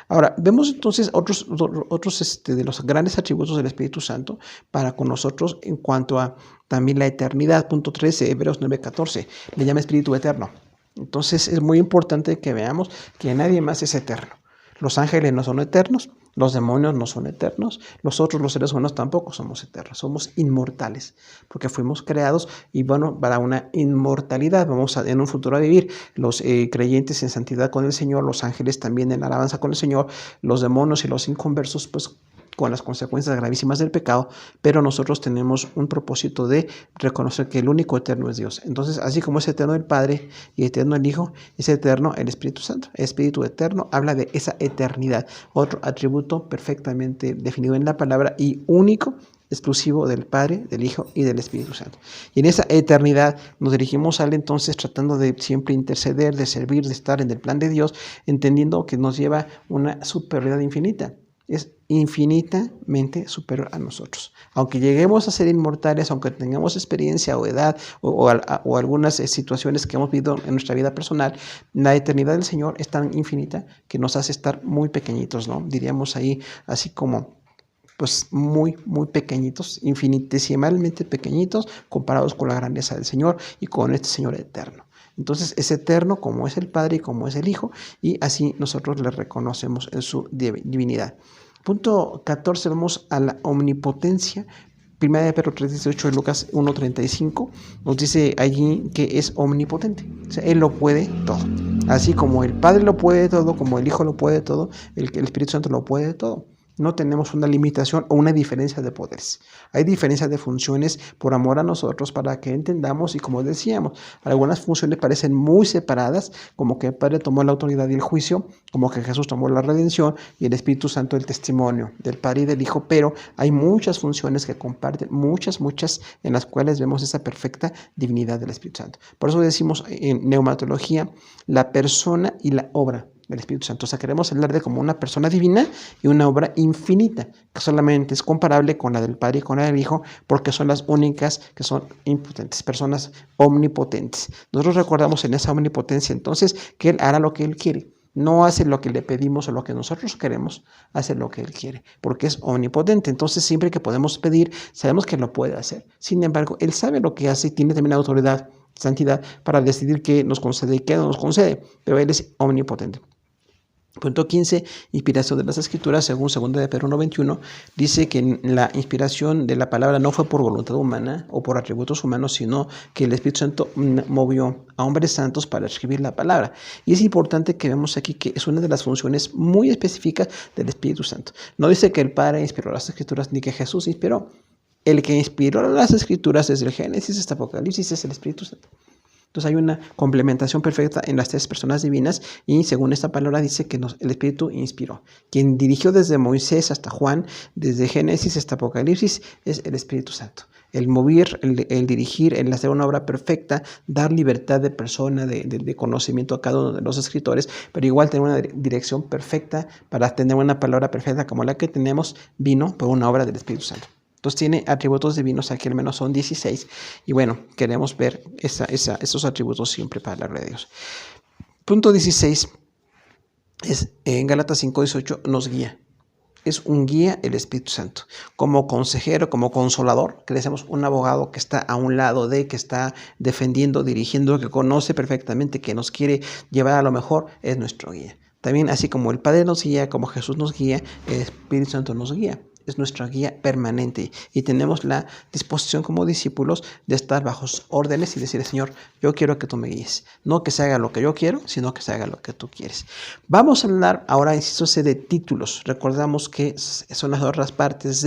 Ahora, vemos entonces otros de los grandes atributos del Espíritu Santo para con nosotros en cuanto a también la eternidad. Punto 13, Hebreos 9:14, le llama Espíritu Eterno. Entonces es muy importante que veamos que nadie más es eterno. Los ángeles no son eternos, Los demonios no son eternos, nosotros los seres humanos tampoco somos eternos, somos inmortales, porque fuimos creados y bueno, para una inmortalidad vamos en un futuro a vivir. Los creyentes en santidad con el Señor, los ángeles también en alabanza con el Señor, los demonios y los inconversos pues con las consecuencias gravísimas del pecado, pero nosotros tenemos un propósito de reconocer que el único eterno es Dios. Entonces, así como es eterno el Padre y eterno el Hijo, es eterno el Espíritu Santo. El Espíritu eterno habla de esa eternidad, otro atributo perfectamente definido en la palabra y único, exclusivo del Padre, del Hijo y del Espíritu Santo. Y en esa eternidad nos dirigimos a Él entonces tratando de siempre interceder, de servir, de estar en el plan de Dios, entendiendo que nos lleva una superioridad infinita. Es infinitamente superior a nosotros. Aunque lleguemos a ser inmortales, aunque tengamos experiencia o edad o algunas situaciones que hemos vivido en nuestra vida personal, la eternidad del Señor es tan infinita que nos hace estar muy pequeñitos, ¿no? Diríamos ahí así como pues muy pequeñitos, infinitesimalmente pequeñitos comparados con la grandeza del Señor y con este Señor eterno. Entonces es eterno como es el Padre y como es el Hijo, y así nosotros le reconocemos en su divinidad. Punto 14, vamos a la omnipotencia. 1 de Pedro 3:18 y Lucas 1:35 nos dice allí que es omnipotente. O sea, Él lo puede todo. Así como el Padre lo puede todo, como el Hijo lo puede todo, el Espíritu Santo lo puede todo. No tenemos una limitación o una diferencia de poderes. Hay diferencias de funciones por amor a nosotros para que entendamos y como decíamos, algunas funciones parecen muy separadas, como que el Padre tomó la autoridad y el juicio, como que Jesús tomó la redención y el Espíritu Santo el testimonio del Padre y del Hijo, pero hay muchas funciones que comparten, muchas en las cuales vemos esa perfecta divinidad del Espíritu Santo. Por eso decimos en neumatología la persona y la obra del Espíritu Santo. O sea, queremos hablar de como una persona divina y una obra infinita, que solamente es comparable con la del Padre y con la del Hijo, porque son las únicas que son impotentes, personas omnipotentes. Nosotros recordamos en esa omnipotencia entonces que Él hará lo que Él quiere. No hace lo que le pedimos o lo que nosotros queremos, hace lo que Él quiere, porque es omnipotente. Entonces, siempre que podemos pedir, sabemos que lo puede hacer. Sin embargo, Él sabe lo que hace y tiene también autoridad, santidad, para decidir qué nos concede y qué no nos concede, pero Él es omnipotente. Punto 15, inspiración de las Escrituras, según 2 de Pedro 1:21, dice que la inspiración de la palabra no fue por voluntad humana o por atributos humanos, sino que el Espíritu Santo movió a hombres santos para escribir la palabra. Y es importante que veamos aquí que es una de las funciones muy específicas del Espíritu Santo. No dice que el Padre inspiró las Escrituras ni que Jesús inspiró. El que inspiró las Escrituras desde el Génesis hasta Apocalipsis es el Espíritu Santo. Entonces hay una complementación perfecta en las tres personas divinas y según esta palabra dice que el Espíritu inspiró. Quien dirigió desde Moisés hasta Juan, desde Génesis hasta Apocalipsis, es el Espíritu Santo. El mover, el dirigir, el hacer una obra perfecta, dar libertad de persona, de conocimiento a cada uno de los escritores, pero igual tener una dirección perfecta para tener una palabra perfecta como la que tenemos, vino por una obra del Espíritu Santo. Entonces tiene atributos divinos, aquí al menos son 16. Y bueno, queremos ver esos atributos siempre para la gloria de Dios. Punto 16 es en Gálatas 5:18 nos guía. Es un guía el Espíritu Santo. Como consejero, como consolador, que le decimos un abogado que está a un lado que está defendiendo, dirigiendo, que conoce perfectamente, que nos quiere llevar a lo mejor, es nuestro guía. También así como el Padre nos guía, como Jesús nos guía, el Espíritu Santo nos guía. Es nuestra guía permanente y tenemos la disposición como discípulos de estar bajo órdenes y decir, Señor, yo quiero que tú me guíes. No que se haga lo que yo quiero, sino que se haga lo que tú quieres. Vamos a hablar ahora, inciso C, de títulos. Recordamos que son las otras partes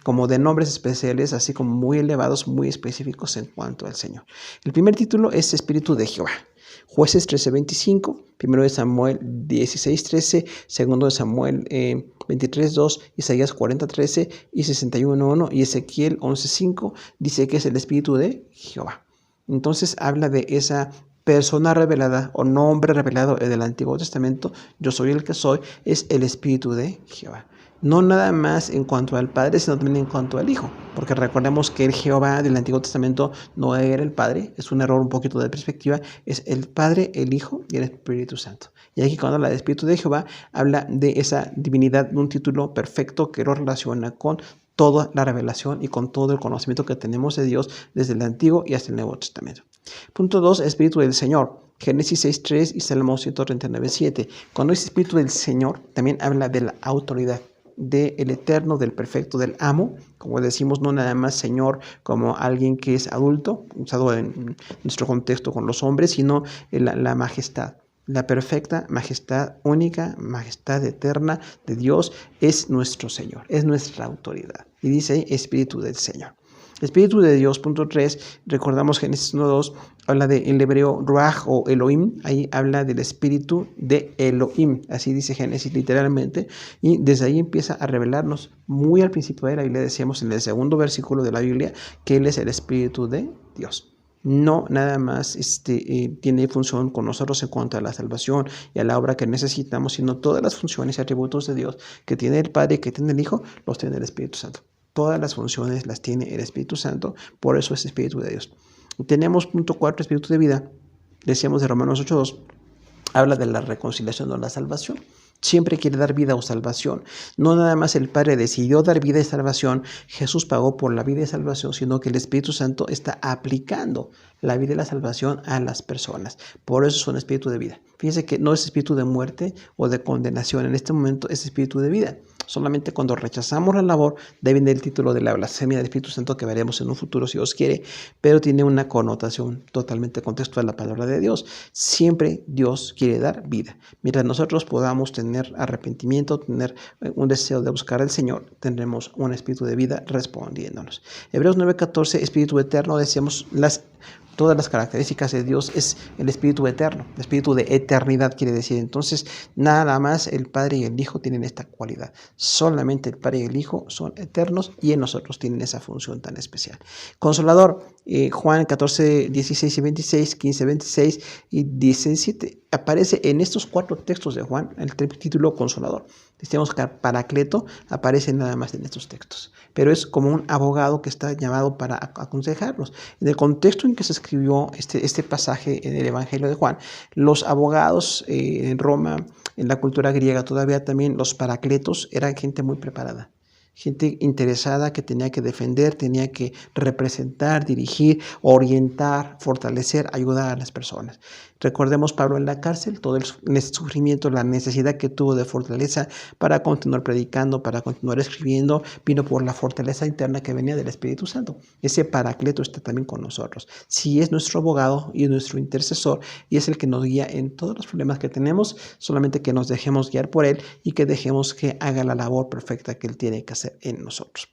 como de nombres especiales, así como muy elevados, muy específicos en cuanto al Señor. El primer título es Espíritu de Jehová. Jueces 13:25, 1 de Samuel 16:13, 2 de Samuel 23:2, Isaías 40:13 y 61:1 y Ezequiel 11:5 dice que es el Espíritu de Jehová. Entonces habla de esa persona revelada o nombre revelado en el Antiguo Testamento, yo soy el que soy, es el Espíritu de Jehová. No nada más en cuanto al Padre, sino también en cuanto al Hijo. Porque recordemos que el Jehová del Antiguo Testamento no era el Padre. Es un error un poquito de perspectiva. Es el Padre, el Hijo y el Espíritu Santo. Y aquí cuando habla del Espíritu de Jehová, habla de esa divinidad, de un título perfecto que lo relaciona con toda la revelación y con todo el conocimiento que tenemos de Dios desde el Antiguo y hasta el Nuevo Testamento. Punto 2, Espíritu del Señor. Génesis 6:3 y Salmo 139:7. Cuando dice Espíritu del Señor, también habla de la autoridad, del eterno, del perfecto, del amo. Como decimos, no nada más Señor como alguien que es adulto, usado en nuestro contexto con los hombres, sino la majestad. La perfecta majestad única, majestad eterna de Dios es nuestro Señor, es nuestra autoridad. Y dice ahí, Espíritu del Señor. Espíritu de Dios, punto 3, recordamos Génesis 1:2, habla del hebreo Ruach o Elohim, ahí habla del espíritu de Elohim, así dice Génesis literalmente, y desde ahí empieza a revelarnos, muy al principio de la Biblia decíamos en el segundo versículo de la Biblia, que Él es el Espíritu de Dios. No nada más tiene función con nosotros en cuanto a la salvación y a la obra que necesitamos, sino todas las funciones y atributos de Dios que tiene el Padre y que tiene el Hijo, los tiene el Espíritu Santo. Todas las funciones las tiene el Espíritu Santo, por eso es Espíritu de Dios. Tenemos punto 4, Espíritu de vida. Decíamos de Romanos 8:2, habla de la reconciliación o la salvación. Siempre quiere dar vida o salvación. No nada más el Padre decidió dar vida y salvación, Jesús pagó por la vida y salvación, sino que el Espíritu Santo está aplicando la vida y la salvación a las personas. Por eso es un espíritu de vida. Fíjense que no es espíritu de muerte o de condenación. En este momento es espíritu de vida. Solamente cuando rechazamos la labor, de ahí viene el título de la blasfemia del Espíritu Santo que veremos en un futuro si Dios quiere, pero tiene una connotación totalmente contextual a la palabra de Dios. Siempre Dios quiere dar vida. Mientras nosotros podamos tener arrepentimiento, tener un deseo de buscar al Señor, tendremos un espíritu de vida respondiéndonos. Hebreos 9:14, espíritu eterno, decíamos todas las características de Dios es el espíritu eterno, el espíritu de eternidad quiere decir. Entonces, nada más el Padre y el Hijo tienen esta cualidad. Solamente el Padre y el Hijo son eternos y en nosotros tienen esa función tan especial. Consolador, Juan 14:16 y 26, 15:26 y 17. Aparece en estos 4 textos de Juan el título Consolador. Decíamos que Paracleto aparece nada más en estos textos, pero es como un abogado que está llamado para aconsejarnos. En el contexto en que se escribió este pasaje en el Evangelio de Juan, los abogados en Roma, en la cultura griega todavía también, los paracletos eran gente muy preparada. Gente interesada que tenía que defender, tenía que representar, dirigir, orientar, fortalecer, ayudar a las personas. Recordemos Pablo en la cárcel, todo el sufrimiento, la necesidad que tuvo de fortaleza para continuar predicando, para continuar escribiendo, vino por la fortaleza interna que venía del Espíritu Santo. Ese paracleto está también con nosotros. Sí es nuestro abogado y es nuestro intercesor y es el que nos guía en todos los problemas que tenemos, solamente que nos dejemos guiar por él y que dejemos que haga la labor perfecta que él tiene que hacer en nosotros.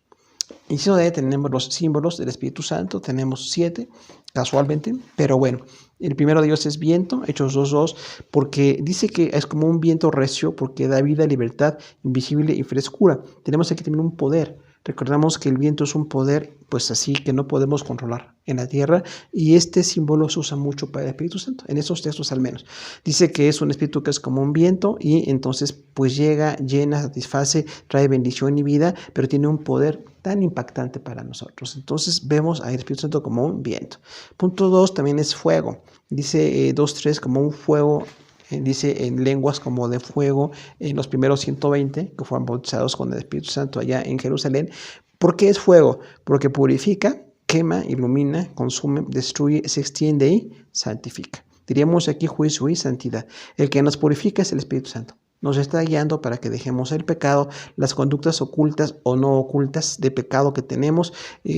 Inciso D, tenemos los símbolos del Espíritu Santo, tenemos 7 casualmente, pero bueno, el primero de ellos es viento, Hechos 2:2, porque dice que es como un viento recio, porque da vida, libertad, invisible y frescura. Tenemos aquí también un poder. Recordamos que el viento es un poder, pues así que no podemos controlar en la tierra, y este símbolo se usa mucho para el Espíritu Santo, en esos textos al menos. Dice que es un espíritu que es como un viento y entonces pues llega, llena, satisface, trae bendición y vida, pero tiene un poder tan impactante para nosotros. Entonces vemos al Espíritu Santo como un viento. Punto 2 también es fuego. Dice 2:3 como un fuego. Dice en lenguas como de fuego en los primeros 120 que fueron bautizados con el Espíritu Santo allá en Jerusalén. ¿Por qué es fuego? Porque purifica, quema, ilumina, consume, destruye, se extiende y santifica. Diríamos aquí juicio y santidad. El que nos purifica es el Espíritu Santo. Nos está guiando para que dejemos el pecado, las conductas ocultas o no ocultas de pecado que tenemos,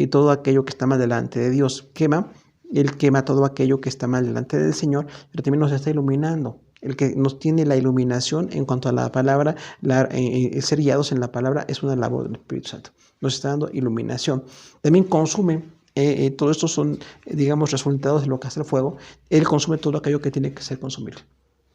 todo aquello que está mal delante de Dios. Él quema todo aquello que está mal delante del Señor, pero también nos está iluminando. El que nos tiene la iluminación en cuanto a la palabra, ser guiados en la palabra es una labor del Espíritu Santo. Nos está dando iluminación. También consume, todo esto son, digamos, resultados de lo que hace el fuego. Él consume todo aquello que tiene que ser consumible.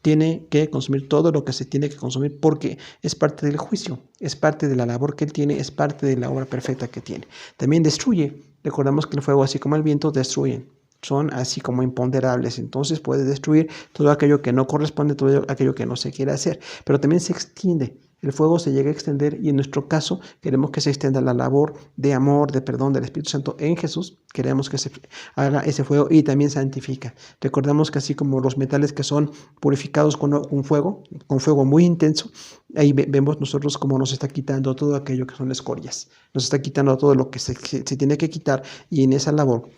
Tiene que consumir todo lo que se tiene que consumir porque es parte del juicio, es parte de la labor que él tiene, es parte de la obra perfecta que tiene. También destruye. Recordamos que el fuego, así como el viento, destruyen. Son así como imponderables, entonces puede destruir todo aquello que no corresponde, todo aquello que no se quiere hacer, pero también se extiende, el fuego se llega a extender y en nuestro caso queremos que se extienda la labor de amor, de perdón del Espíritu Santo en Jesús, queremos que se haga ese fuego y también santifica. Recordamos que así como los metales que son purificados con fuego muy intenso, ahí vemos nosotros cómo nos está quitando todo aquello que son escorias, nos está quitando todo lo que se tiene que quitar y en esa labor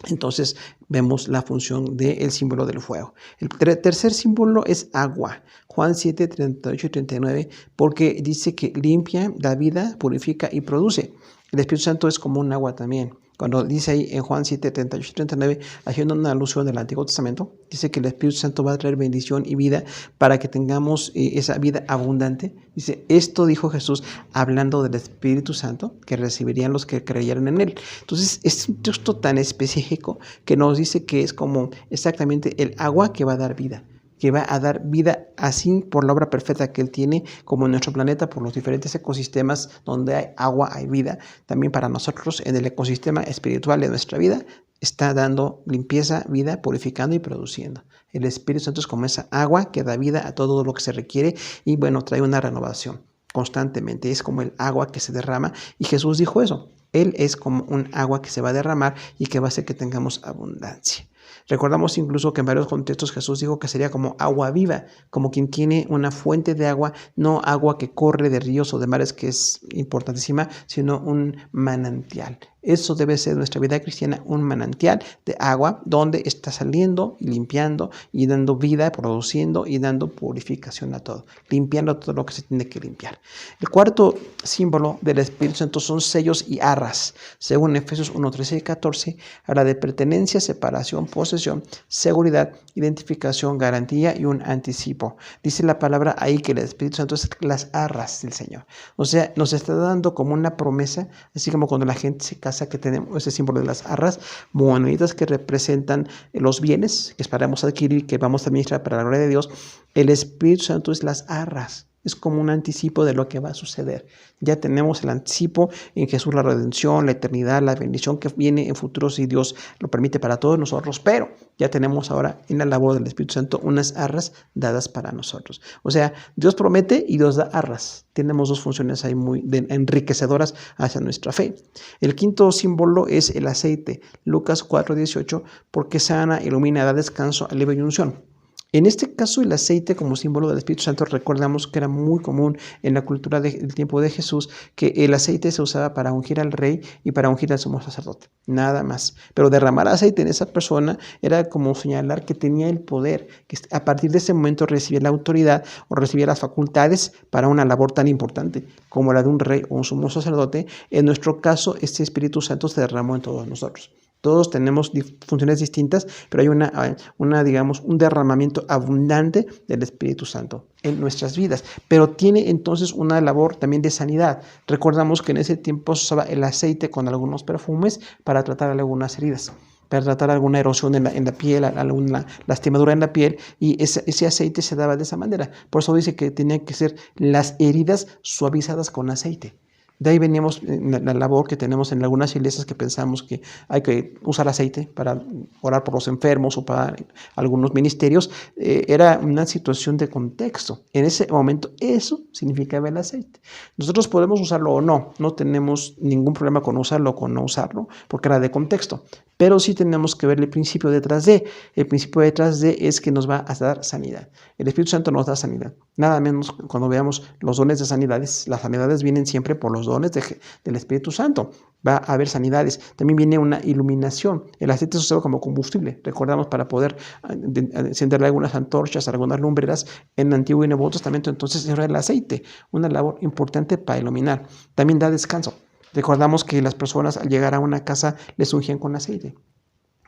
Entonces vemos la función del símbolo del fuego. El tercer símbolo es agua. Juan 7, 38 y 39, porque dice que limpia, da vida, purifica y produce. El Espíritu Santo es como un agua también. Cuando dice ahí en Juan 7, 38 y 39, haciendo una alusión del Antiguo Testamento, dice que el Espíritu Santo va a traer bendición y vida para que tengamos esa vida abundante. Dice, esto dijo Jesús hablando del Espíritu Santo que recibirían los que creyeran en Él. Entonces, es un texto tan específico que nos dice que es como exactamente el agua que va a dar vida, que va a dar vida así por la obra perfecta que Él tiene, como en nuestro planeta, por los diferentes ecosistemas donde hay agua, hay vida. También para nosotros, en el ecosistema espiritual de nuestra vida, está dando limpieza, vida, purificando y produciendo. El Espíritu Santo es como esa agua que da vida a todo lo que se requiere y, bueno, trae una renovación constantemente. Es como el agua que se derrama y Jesús dijo eso. Él es como un agua que se va a derramar y que va a hacer que tengamos abundancia. Recordamos incluso que en varios contextos Jesús dijo que sería como agua viva, como quien tiene una fuente de agua, no agua que corre de ríos o de mares, que es importantísima, sino un manantial. Eso debe ser nuestra vida cristiana, un manantial de agua donde está saliendo y limpiando y dando vida, produciendo y dando purificación a todo, limpiando todo lo que se tiene que limpiar. El cuarto símbolo del Espíritu Santo son sellos y arras. Según Efesios 1, 13 y 14, habla de pertenencia, separación, posesión, seguridad, identificación, garantía y un anticipo. Dice la palabra ahí que el Espíritu Santo es las arras del Señor. O sea, nos está dando como una promesa, así como cuando la gente se casa, que tenemos ese símbolo de las arras, moneditas que representan los bienes que esperamos adquirir, que vamos a administrar para la gloria de Dios. El Espíritu Santo es las arras. Es como un anticipo de lo que va a suceder. Ya tenemos el anticipo en Jesús, la redención, la eternidad, la bendición que viene en futuro si Dios lo permite para todos nosotros, pero ya tenemos ahora en la labor del Espíritu Santo unas arras dadas para nosotros. O sea, Dios promete y Dios da arras. Tenemos dos funciones ahí muy enriquecedoras hacia nuestra fe. El quinto símbolo es el aceite. Lucas 4:18, porque sana, ilumina, da descanso, alivio y unción. En este caso, el aceite como símbolo del Espíritu Santo, recordamos que era muy común en la cultura del tiempo de Jesús, que el aceite se usaba para ungir al rey y para ungir al sumo sacerdote, nada más. Pero derramar aceite en esa persona era como señalar que tenía el poder, que a partir de ese momento recibía la autoridad o recibía las facultades para una labor tan importante como la de un rey o un sumo sacerdote. En nuestro caso, este Espíritu Santo se derramó en todos nosotros. Todos tenemos funciones distintas, pero hay digamos, un derramamiento abundante del Espíritu Santo en nuestras vidas. Pero tiene entonces una labor también de sanidad. Recordamos que en ese tiempo se usaba el aceite con algunos perfumes para tratar algunas heridas, para tratar alguna erosión en la piel, alguna lastimadura en la piel, y ese aceite se daba de esa manera. Por eso dice que tenían que ser las heridas suavizadas con aceite. De ahí veníamos la labor que tenemos en algunas iglesias que pensamos que hay que usar aceite para orar por los enfermos o para algunos ministerios. Era una situación de contexto. En ese momento eso significaba el aceite. Nosotros podemos usarlo o no. No tenemos ningún problema con usarlo o con no usarlo porque era de contexto. Pero sí tenemos que ver el principio detrás de. El principio detrás de es que nos va a dar sanidad. El Espíritu Santo nos da sanidad. Nada menos cuando veamos los dones de sanidades. Las sanidades vienen siempre por los dones del Espíritu Santo. Va a haber sanidades. También viene una iluminación. El aceite se usa como combustible. Recordamos para poder encenderle algunas antorchas, algunas lumbreras en el Antiguo y Nuevo Testamento. Entonces era el aceite. Una labor importante para iluminar. También da descanso. Recordamos que las personas al llegar a una casa les ungían con aceite.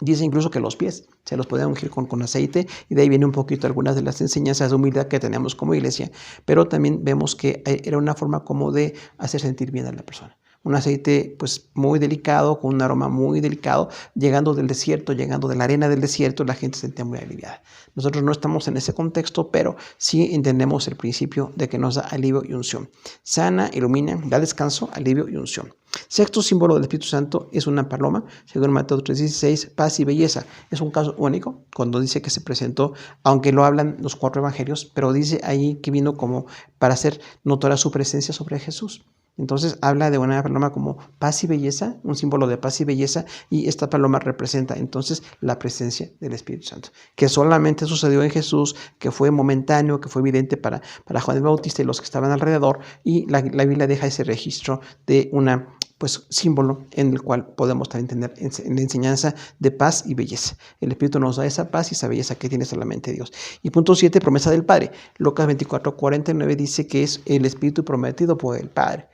Dice incluso que los pies se los podían ungir con aceite, y de ahí viene un poquito algunas de las enseñanzas de humildad que tenemos como iglesia, pero también vemos que era una forma como de hacer sentir bien a la persona. Un aceite pues muy delicado, con un aroma muy delicado, llegando del desierto, llegando de la arena del desierto, la gente se sentía muy aliviada. Nosotros no estamos en ese contexto, pero sí entendemos el principio de que nos da alivio y unción. Sana, ilumina, da descanso, alivio y unción. Sexto símbolo del Espíritu Santo es una paloma, según Mateo 3:16, paz y belleza. Es un caso único cuando dice que se presentó, aunque lo hablan los 4 evangelios, pero dice ahí que vino como para hacer notoria su presencia sobre Jesús. Entonces habla de una paloma como paz y belleza, un símbolo de paz y belleza, y esta paloma representa entonces la presencia del Espíritu Santo, que solamente sucedió en Jesús, que fue momentáneo, que fue evidente para Juan el Bautista y los que estaban alrededor, y la Biblia deja ese registro de una pues símbolo en el cual podemos también tener la enseñanza de paz y belleza. El Espíritu nos da esa paz y esa belleza que tiene solamente Dios. Y punto 7, promesa del Padre. Lucas 24:49 dice que es el Espíritu prometido por el Padre.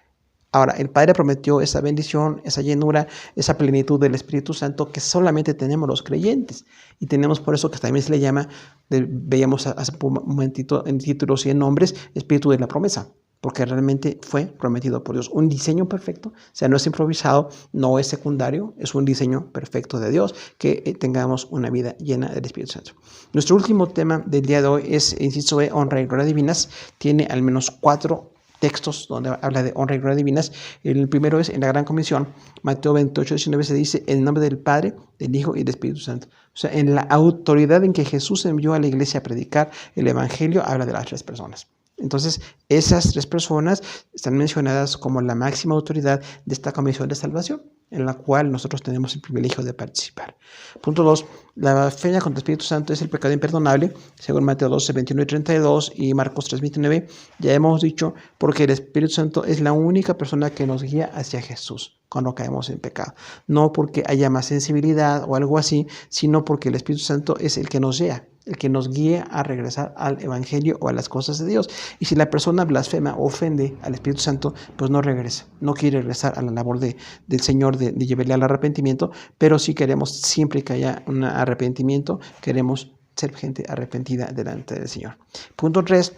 Ahora, el Padre prometió esa bendición, esa llenura, esa plenitud del Espíritu Santo que solamente tenemos los creyentes. Y tenemos por eso que también se le llama, veíamos hace un momentito en títulos y en nombres, Espíritu de la promesa, porque realmente fue prometido por Dios. Un diseño perfecto, o sea, no es improvisado, no es secundario, es un diseño perfecto de Dios, que tengamos una vida llena del Espíritu Santo. Nuestro último tema del día de hoy es, inciso E, honra y gloria divinas. Tiene al menos 4 textos donde habla de honra y gloria divinas. El primero es en la Gran Comisión, Mateo 28:19 se dice, en nombre del Padre, del Hijo y del Espíritu Santo. O sea, en la autoridad en que Jesús envió a la iglesia a predicar el Evangelio, habla de las 3 personas. Entonces, esas 3 personas están mencionadas como la máxima autoridad de esta comisión de salvación, en la cual nosotros tenemos el privilegio de participar. Punto 2. La blasfemia contra el Espíritu Santo es el pecado imperdonable, según Mateo 12:21 y 32 y Marcos 3:29. Ya hemos dicho, porque el Espíritu Santo es la única persona que nos guía hacia Jesús cuando caemos en pecado. No porque haya más sensibilidad o algo así, sino porque el Espíritu Santo es el que nos guía, el que nos guía a regresar al Evangelio o a las cosas de Dios. Y si la persona blasfema o ofende al Espíritu Santo, pues no regresa, no quiere regresar a la labor del Señor de llevarle al arrepentimiento, pero si queremos, siempre que haya un arrepentimiento, queremos ser gente arrepentida delante del Señor. Punto 3,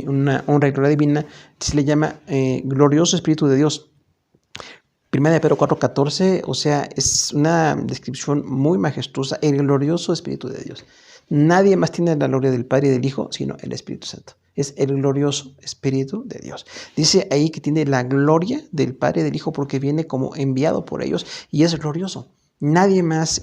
una honra y gloria divina, se le llama glorioso Espíritu de Dios. Primera de Pedro 4:14, o sea, es una descripción muy majestuosa, el glorioso Espíritu de Dios. Nadie más tiene la gloria del Padre y del Hijo, sino el Espíritu Santo. Es el glorioso Espíritu de Dios. Dice ahí que tiene la gloria del Padre y del Hijo porque viene como enviado por ellos y es glorioso. Nadie más,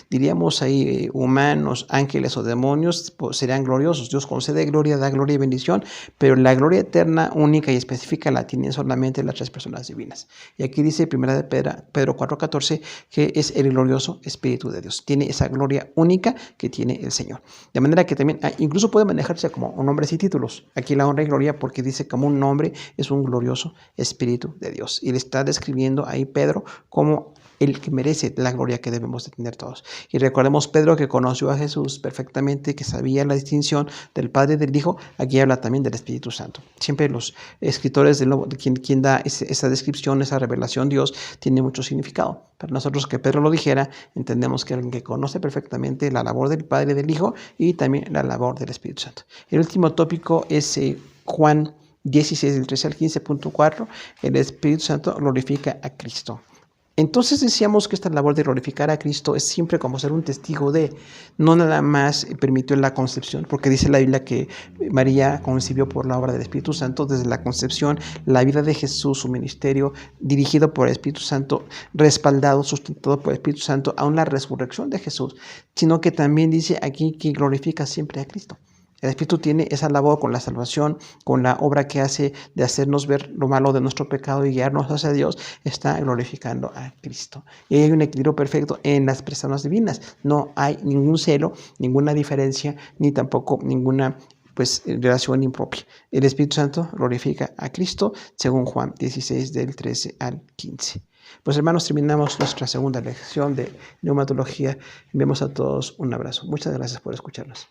diríamos ahí, humanos, ángeles o demonios serán gloriosos. Dios concede gloria, da gloria y bendición, pero la gloria eterna, única y específica la tienen solamente las 3 personas divinas. Y aquí dice 1 de Pedro 4:14 que es el glorioso Espíritu de Dios. Tiene esa gloria única que tiene el Señor. De manera que también, incluso puede manejarse como un nombre sin títulos. Aquí la honra y gloria porque dice como un nombre es un glorioso Espíritu de Dios. Y le está describiendo ahí Pedro como el que merece la gloria que debemos de tener todos. Y recordemos Pedro que conoció a Jesús perfectamente, que sabía la distinción del Padre y del Hijo. Aquí habla también del Espíritu Santo. Siempre los escritores de quien da esa descripción, esa revelación, Dios, tiene mucho significado. Para nosotros que Pedro lo dijera, entendemos que alguien que conoce perfectamente la labor del Padre y del Hijo y también la labor del Espíritu Santo. El último tópico es Juan 16, del 13 al 15.4. El Espíritu Santo glorifica a Cristo. Entonces decíamos que esta labor de glorificar a Cristo es siempre como ser un testigo de, no nada más permitió la concepción, porque dice la Biblia que María concibió por la obra del Espíritu Santo desde la concepción, la vida de Jesús, su ministerio, dirigido por el Espíritu Santo, respaldado, sustentado por el Espíritu Santo, aún la resurrección de Jesús, sino que también dice aquí que glorifica siempre a Cristo. El Espíritu tiene esa labor con la salvación, con la obra que hace de hacernos ver lo malo de nuestro pecado y guiarnos hacia Dios, está glorificando a Cristo. Y hay un equilibrio perfecto en las personas divinas. No hay ningún celo, ninguna diferencia, ni tampoco ninguna relación impropia. El Espíritu Santo glorifica a Cristo, según Juan 16, del 13 al 15. Pues hermanos, terminamos nuestra segunda lección de neumatología. Enviamos a todos un abrazo. Muchas gracias por escucharnos.